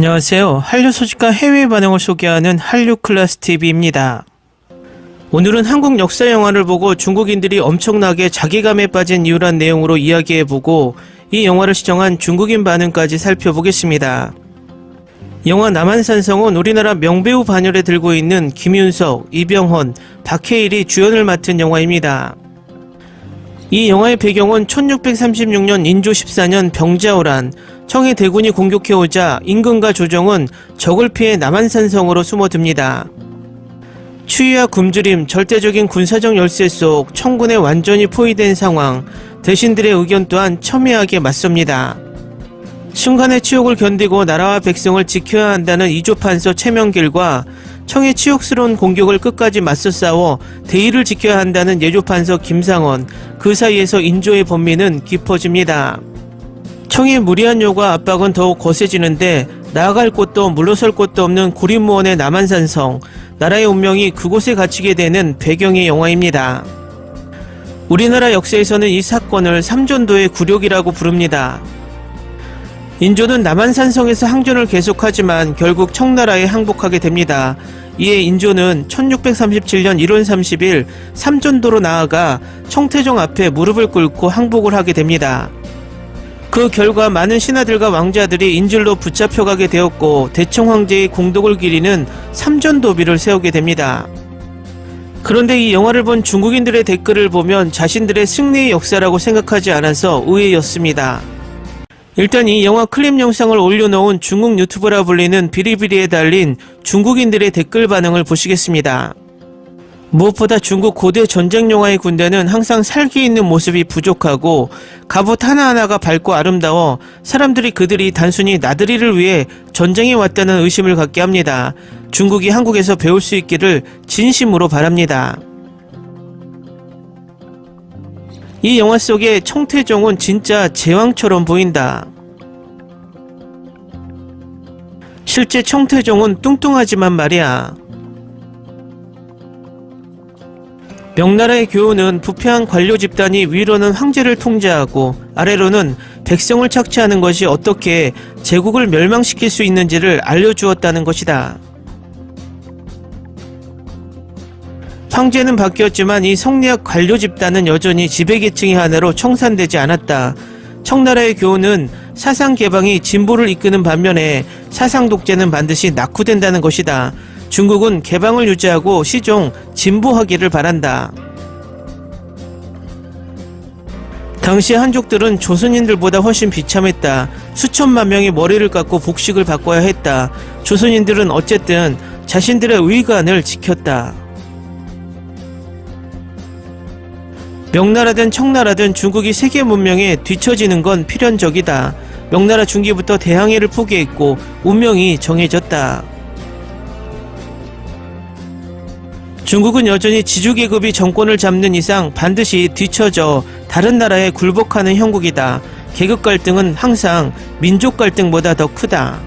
안녕하세요. 한류 소식과 해외 반응을 소개하는 한류클래스TV입니다. 오늘은 한국 역사 영화를 보고 중국인들이 엄청나게 자괴감에 빠진 이유란 내용으로 이야기해보고 이 영화를 시청한 중국인 반응까지 살펴보겠습니다. 영화 남한산성은 우리나라 명배우 반열에 들고 있는 김윤석, 이병헌, 박해일이 주연을 맡은 영화입니다. 이 영화의 배경은 1636년 인조 14년 병자호란, 청해 대군이 공격해오자 임금과 조정은 적을 피해 남한산성으로 숨어듭니다. 추위와 굶주림, 절대적인 군사적 열세 속 청군에 완전히 포위된 상황, 대신들의 의견 또한 첨예하게 맞섭니다. 순간의 치욕을 견디고 나라와 백성을 지켜야 한다는 이조판서 최명길과 청의 치욕스러운 공격을 끝까지 맞서 싸워 대의를 지켜야 한다는 예조판서 김상원, 그 사이에서 인조의 범민은 깊어집니다. 청의 무리한 요구와 압박은 더욱 거세지는데 나아갈 곳도 물러설 곳도 없는 구림무원의 남한산성, 나라의 운명이 그곳에 갇히게 되는 배경의 영화입니다. 우리나라 역사에서는 이 사건을 삼전도의 굴욕이라고 부릅니다. 인조는 남한산성에서 항전을 계속하지만 결국 청나라에 항복하게 됩니다. 이에 인조는 1637년 1월 30일 삼전도로 나아가 청태종 앞에 무릎을 꿇고 항복을 하게 됩니다. 그 결과 많은 신하들과 왕자들이 인질로 붙잡혀가게 되었고 대청 황제의 공덕을 기리는 삼전도비를 세우게 됩니다. 그런데 이 영화를 본 중국인들의 댓글을 보면 자신들의 승리의 역사라고 생각하지 않아서 의외였습니다. 일단 이 영화 클립 영상을 올려놓은 중국 유튜브라 불리는 비리비리에 달린 중국인들의 댓글 반응을 보시겠습니다. 무엇보다 중국 고대 전쟁 영화의 군대는 항상 살기 있는 모습이 부족하고 갑옷 하나하나가 밝고 아름다워 사람들이 그들이 단순히 나들이를 위해 전쟁에 왔다는 의심을 갖게 합니다. 중국이 한국에서 배울 수 있기를 진심으로 바랍니다. 이 영화 속의 청태종은 진짜 제왕처럼 보인다. 실제 청태종은 뚱뚱하지만 말이야. 명나라의 교훈은 부패한 관료 집단이 위로는 황제를 통제하고 아래로는 백성을 착취하는 것이 어떻게 제국을 멸망시킬 수 있는지를 알려주었다는 것이다. 황제는 바뀌었지만 이 성리학 관료 집단은 여전히 지배계층의 하나로 청산되지 않았다. 청나라의 교훈은 사상 개방이 진보를 이끄는 반면에 사상 독재는 반드시 낙후된다는 것이다. 중국은 개방을 유지하고 시종 진보하기를 바란다. 당시 한족들은 조선인들보다 훨씬 비참했다. 수천만 명이 머리를 깎고 복식을 바꿔야 했다. 조선인들은 어쨌든 자신들의 의관을 지켰다. 명나라든 청나라든 중국이 세계 문명에 뒤처지는 건 필연적이다. 명나라 중기부터 대항해를 포기했고 운명이 정해졌다. 중국은 여전히 지주계급이 정권을 잡는 이상 반드시 뒤처져 다른 나라에 굴복하는 형국이다. 계급 갈등은 항상 민족 갈등보다 더 크다.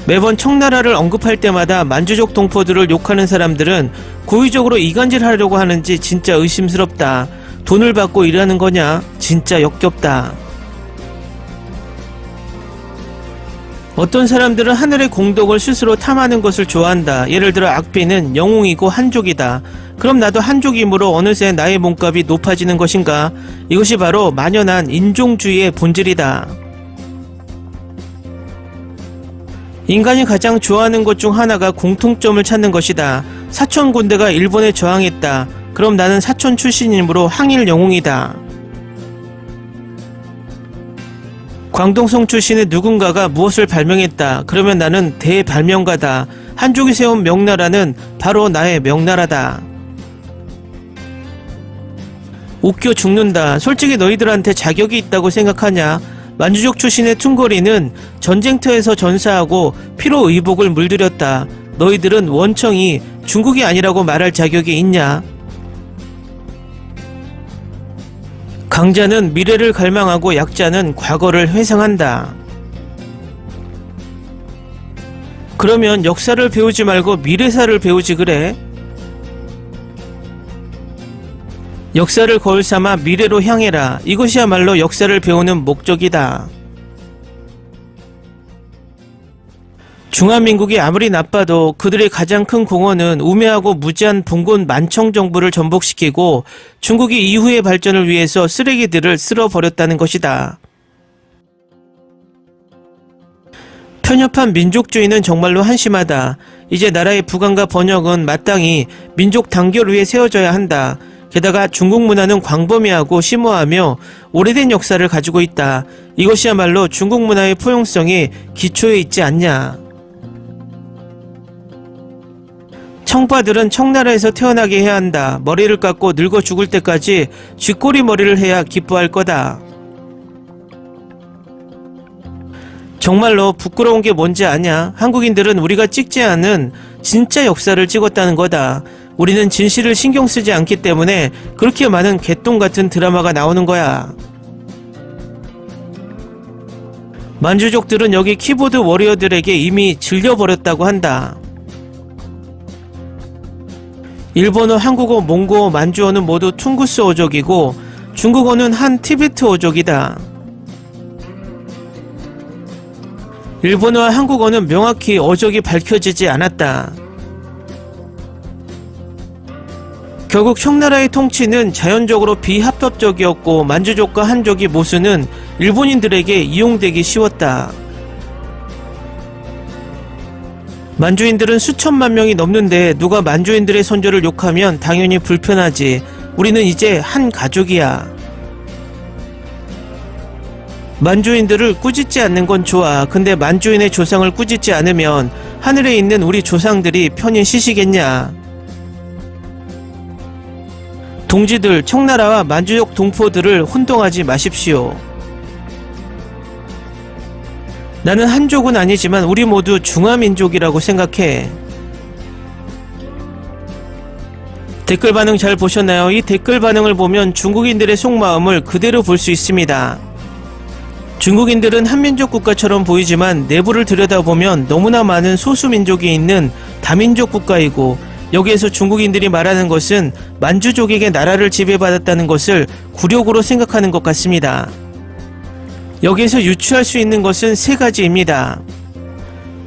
매번 청나라를 언급할 때마다 만주족 동포들을 욕하는 사람들은 고의적으로 이간질하려고 하는지 진짜 의심스럽다. 돈을 받고 일하는 거냐? 진짜 역겹다. 어떤 사람들은 하늘의 공덕을 스스로 탐하는 것을 좋아한다. 예를 들어 악비는 영웅이고 한족이다. 그럼 나도 한족이므로 어느새 나의 몸값이 높아지는 것인가? 이것이 바로 만연한 인종주의의 본질이다. 인간이 가장 좋아하는 것 중 하나가 공통점을 찾는 것이다. 사촌 군대가 일본에 저항했다. 그럼 나는 사촌 출신이므로 항일 영웅이다. 광동성 출신의 누군가가 무엇을 발명했다. 그러면 나는 대발명가다. 한족이 세운 명나라는 바로 나의 명나라다. 웃겨 죽는다. 솔직히 너희들한테 자격이 있다고 생각하냐? 만주족 출신의 퉁거리는 전쟁터에서 전사하고 피로 의복을 물들였다. 너희들은 원청이 중국이 아니라고 말할 자격이 있냐? 강자는 미래를 갈망하고 약자는 과거를 회상한다. 그러면 역사를 배우지 말고 미래사를 배우지 그래? 역사를 거울 삼아 미래로 향해라. 이것이야말로 역사를 배우는 목적이다. 중화민국이 아무리 나빠도 그들의 가장 큰 공헌은 우매하고 무지한 봉건 만청 정부를 전복시키고 중국이 이후의 발전을 위해서 쓰레기들을 쓸어버렸다는 것이다. 편협한 민족주의는 정말로 한심하다. 이제 나라의 부강과 번영은 마땅히 민족 단결 위에 세워져야 한다. 게다가 중국 문화는 광범위하고 심오하며 오래된 역사를 가지고 있다. 이것이야말로 중국 문화의 포용성이 기초에 있지 않냐. 청빠들은 청나라에서 태어나게 해야 한다. 머리를 깎고 늙어 죽을 때까지 쥐꼬리 머리를 해야 기뻐할 거다. 정말로 부끄러운 게 뭔지 아냐? 한국인들은 우리가 찍지 않은 진짜 역사를 찍었다는 거다. 우리는 진실을 신경 쓰지 않기 때문에 그렇게 많은 개똥 같은 드라마가 나오는 거야. 만주족들은 여기 키보드 워리어들에게 이미 질려버렸다고 한다. 일본어, 한국어, 몽고어, 만주어는 모두 퉁구스 어족이고 중국어는 한 티베트 어족이다. 일본어와 한국어는 명확히 어족이 밝혀지지 않았다. 결국 청나라의 통치는 자연적으로 비합법적이었고 만주족과 한족이 모수는 일본인들에게 이용되기 쉬웠다. 만주인들은 수천만 명이 넘는데 누가 만주인들의 선조를 욕하면 당연히 불편하지. 우리는 이제 한 가족이야. 만주인들을 꾸짖지 않는 건 좋아. 근데 만주인의 조상을 꾸짖지 않으면 하늘에 있는 우리 조상들이 편히 쉬시겠냐. 동지들, 청나라와 만주족 동포들을 혼동하지 마십시오. 나는 한족은 아니지만 우리 모두 중화민족이라고 생각해. 댓글 반응 잘 보셨나요? 이 댓글 반응을 보면 중국인들의 속마음을 그대로 볼 수 있습니다. 중국인들은 한민족 국가처럼 보이지만 내부를 들여다보면 너무나 많은 소수민족이 있는 다민족 국가이고 여기에서 중국인들이 말하는 것은 만주족에게 나라를 지배받았다는 것을 굴욕으로 생각하는 것 같습니다. 여기에서 유추할 수 있는 것은 세 가지입니다.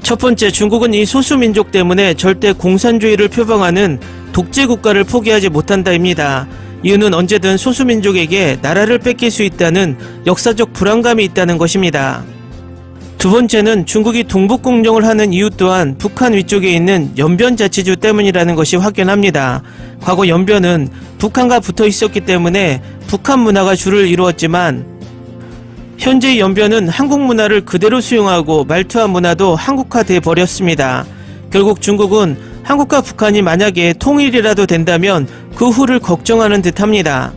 첫 번째, 중국은 이 소수민족 때문에 절대 공산주의를 표방하는 독재국가를 포기하지 못한다입니다. 이유는 언제든 소수민족에게 나라를 뺏길 수 있다는 역사적 불안감이 있다는 것입니다. 두 번째는 중국이 동북공정을 하는 이유 또한 북한 위쪽에 있는 연변자치주 때문이라는 것이 확연합니다. 과거 연변은 북한과 붙어 있었기 때문에 북한 문화가 주를 이루었지만 현재 연변은 한국 문화를 그대로 수용하고 말투와 문화도 한국화돼 버렸습니다. 결국 중국은 한국과 북한이 만약에 통일이라도 된다면 그 후를 걱정하는 듯합니다.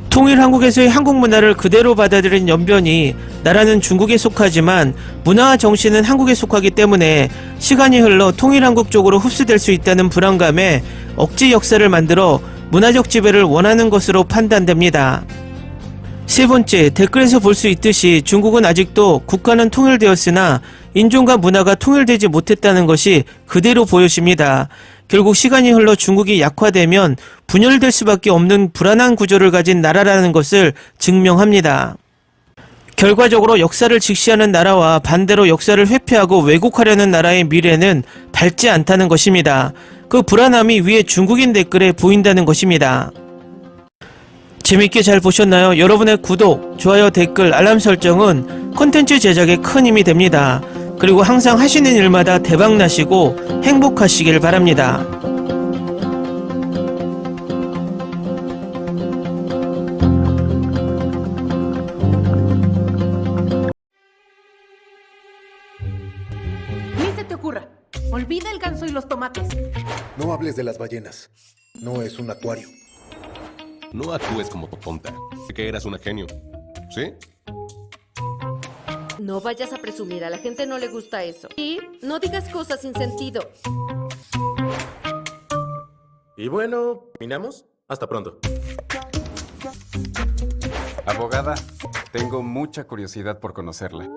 통일 한국에서의 한국 문화를 그대로 받아들인 연변이 나라는 중국에 속하지만 문화와 정신은 한국에 속하기 때문에 시간이 흘러 통일 한국 쪽으로 흡수될 수 있다는 불안감에 억지 역사를 만들어 문화적 지배를 원하는 것으로 판단됩니다. 세 번째, 댓글에서 볼 수 있듯이 중국은 아직도 국가는 통일되었으나 인종과 문화가 통일되지 못했다는 것이 그대로 보여집니다. 결국 시간이 흘러 중국이 약화되면 분열될 수밖에 없는 불안한 구조를 가진 나라라는 것을 증명합니다. 결과적으로 역사를 직시하는 나라와 반대로 역사를 회피하고 왜곡하려는 나라의 미래는 밝지 않다는 것입니다. 그 불안함이 위에 중국인 댓글에 보인다는 것입니다. 재밌게 잘 보셨나요? 여러분의 구독, 좋아요, 댓글, 알람 설정은 콘텐츠 제작에 큰 힘이 됩니다. 그리고 항상 하시는 일마다 대박나시고 행복하시길 바랍니다. Ni se te ocurra. Olvida el ganso y los tomates. No hables de las ballenas. No es un acuario. No actúes como tonta. Que eras una genio. ¿Sí? No vayas a presumir, a la gente no le gusta eso. Y no digas cosas sin sentido. Y bueno, ¿terminamos? Hasta pronto. Abogada, tengo mucha curiosidad por conocerla.